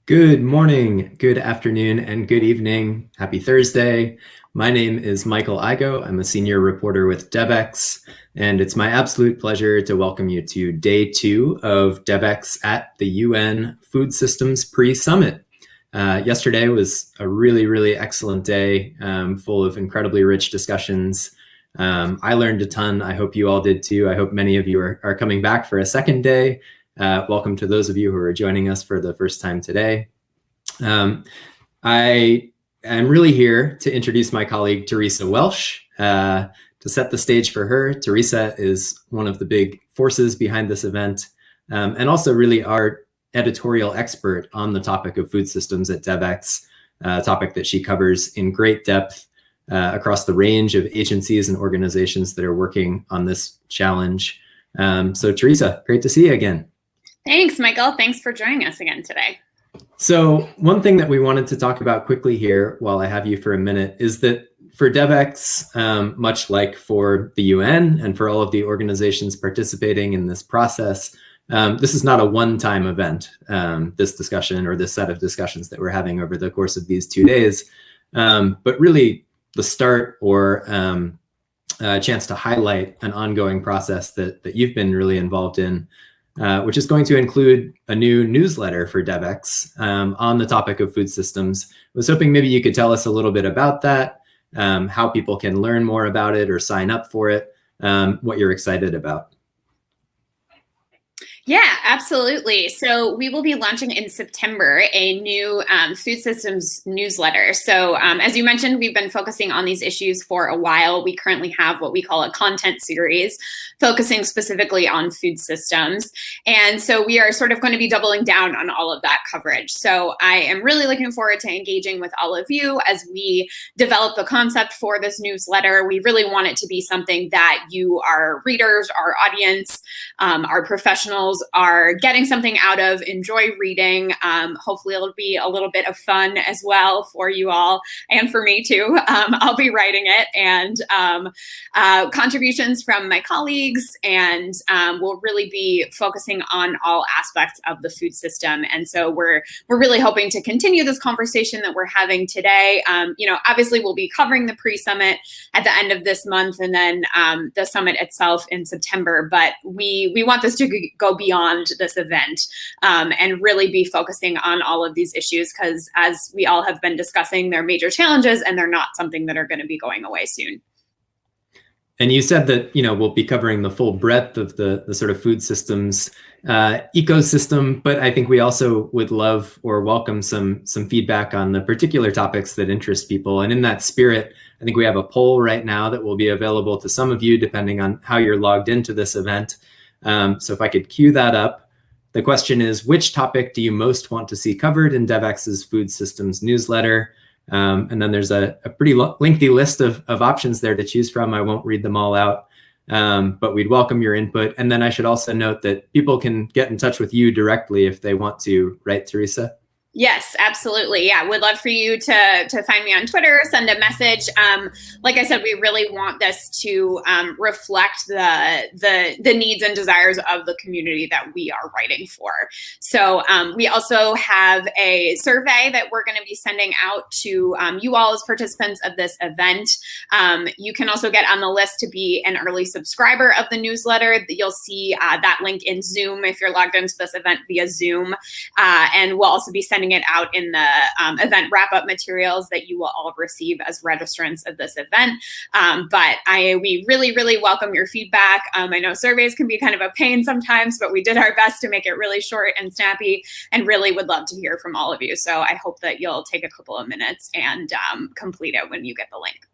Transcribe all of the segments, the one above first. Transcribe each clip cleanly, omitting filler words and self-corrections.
Good morning, good afternoon, and good evening. Happy Thursday. My name is Michael Igoe. I'm a senior reporter with Devex, and it's my absolute pleasure to welcome you to day 2 of Devex at the UN Food Systems Pre-Summit. Yesterday was a really excellent day, full of incredibly rich discussions. I learned a ton. I hope you all did too. I hope many of you are coming back for a second day. Welcome to those of you who are joining us for the first time today. I am really here to introduce my colleague, Teresa Welsh, to set the stage for her. Teresa is one of the big forces behind this event, and also really our editorial expert on the topic of food systems at Devex, a topic that she covers in great depth across the range of agencies and organizations that are working on this challenge. So Teresa, great to see you again. Thanks, Michael. Thanks for joining us again today. So one thing that we wanted to talk about quickly here while I have you for a minute is that for Devex, much like for the UN and for all of the organizations participating in this process, this is not a one-time event, this discussion or this set of discussions that we're having over the course of these 2 days, but really the start or a chance to highlight an ongoing process that you've been really involved in, which is going to include a new newsletter for Devex on the topic of food systems. I was hoping maybe you could tell us a little bit about that, how people can learn more about it or sign up for it, what you're excited about. Yeah, absolutely. So we will be launching in September a new food systems newsletter. So as you mentioned, we've been focusing on these issues for a while. We currently have what we call a content series focusing specifically on food systems. And so we are sort of going to be doubling down on all of that coverage. So I am really looking forward to engaging with all of you as we develop the concept for this newsletter. We really want it to be something that you, our readers, our audience, our professionals, are getting something out of, enjoy reading. Hopefully it'll be a little bit of fun as well for you all and for me too. I'll be writing it, and contributions from my colleagues, and we'll really be focusing on all aspects of the food system. And so we're really hoping to continue this conversation that we're having today. Obviously we'll be covering the pre-summit at the end of this month, and then the summit itself in September. But we want this to go beyond this event and really be focusing on all of these issues, because as we all have been discussing, they're major challenges and they're not something that are going to be going away soon. And you said that, we'll be covering the full breadth of the sort of food systems ecosystem, but I think we also would love or welcome some feedback on the particular topics that interest people. And in that spirit, I think we have a poll right now that will be available to some of you depending on how you're logged into this event. So if I could cue that up, the question is, which topic do you most want to see covered in Devex's food systems newsletter? And then there's a pretty lengthy list of options there to choose from. I won't read them all out, but we'd welcome your input. And then I should also note that people can get in touch with you directly if they want to, right, Teresa? Yes, absolutely. Yeah, would love for you to find me on Twitter, send a message. Like I said, we really want this to reflect the needs and desires of the community that we are writing for. So we also have a survey that we're going to be sending out to you all as participants of this event. You can also get on the list to be an early subscriber of the newsletter. You'll see that link in Zoom if you're logged into this event via Zoom. And we'll also be sending it out in the event wrap-up materials that you will all receive as registrants of this event. But we really welcome your feedback. I know surveys can be kind of a pain sometimes, but we did our best to make it really short and snappy, and really would love to hear from all of you. So I hope that you'll take a couple of minutes and complete it when you get the link.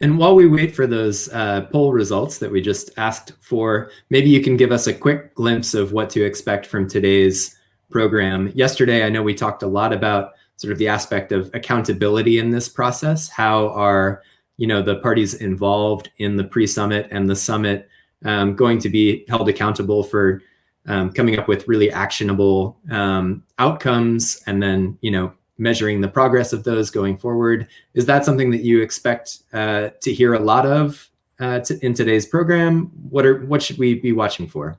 And while we wait for those poll results that we just asked for, maybe you can give us a quick glimpse of what to expect from today's program. Yesterday, I know we talked a lot about sort of the aspect of accountability in this process. How are, the parties involved in the pre-summit and the summit going to be held accountable for coming up with really actionable outcomes, and then, measuring the progress of those going forward? Is that something that you expect to hear a lot of in today's program? What should we be watching for?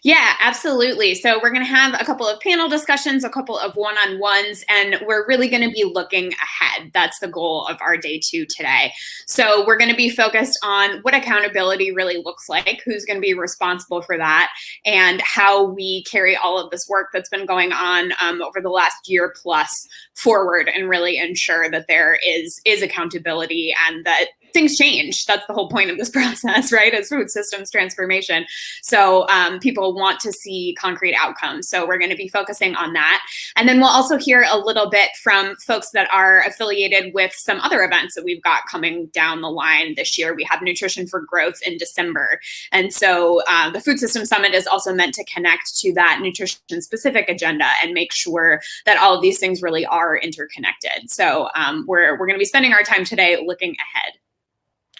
Yeah, absolutely. So we're going to have a couple of panel discussions, a couple of one-on-ones, and we're really going to be looking ahead. That's the goal of our day 2 today. So we're going to be focused on what accountability really looks like, who's going to be responsible for that, and how we carry all of this work that's been going on over the last year plus forward and really ensure that there is accountability and that things change. That's the whole point of this process, right? It's food systems transformation. So people want to see concrete outcomes. So we're going to be focusing on that. And then we'll also hear a little bit from folks that are affiliated with some other events that we've got coming down the line this year. We have Nutrition for Growth in December. And so the Food System Summit is also meant to connect to that nutrition-specific agenda and make sure that all of these things really are interconnected. So we're going to be spending our time today looking ahead.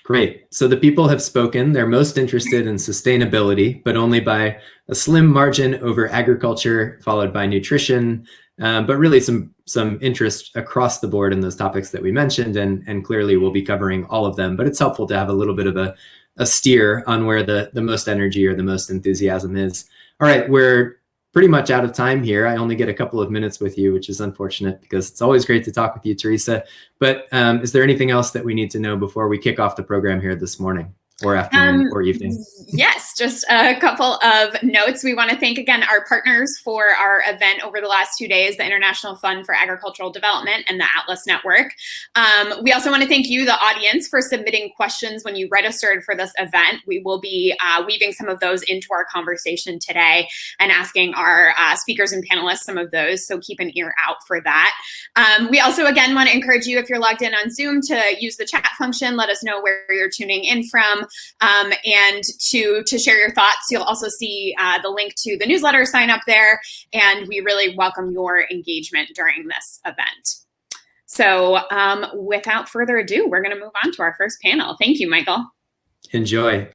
Great. So the people have spoken. They're most interested in sustainability, but only by a slim margin over agriculture, followed by nutrition, but really some interest across the board in those topics that we mentioned, and clearly we'll be covering all of them. But it's helpful to have a little bit of a steer on where the most energy or the most enthusiasm is. All right, we're pretty much out of time here. I only get a couple of minutes with you, which is unfortunate because it's always great to talk with you, Teresa. But is there anything else that we need to know before we kick off the program here this morning or afternoon or evening? Yes, just a couple of notes. We want to thank again our partners for our event over the last 2 days, the International Fund for Agricultural Development and the Atlas Network. We also want to thank you, the audience, for submitting questions when you registered for this event. We will be weaving some of those into our conversation today and asking our speakers and panelists some of those, so keep an ear out for that. We also, again, want to encourage you, if you're logged in on Zoom, to use the chat function. Let us know where you're tuning in from. And to share your thoughts. You'll also see the link to the newsletter sign up there, and we really welcome your engagement during this event. So without further ado, we're going to move on to our first panel. Thank you, Michael. Enjoy.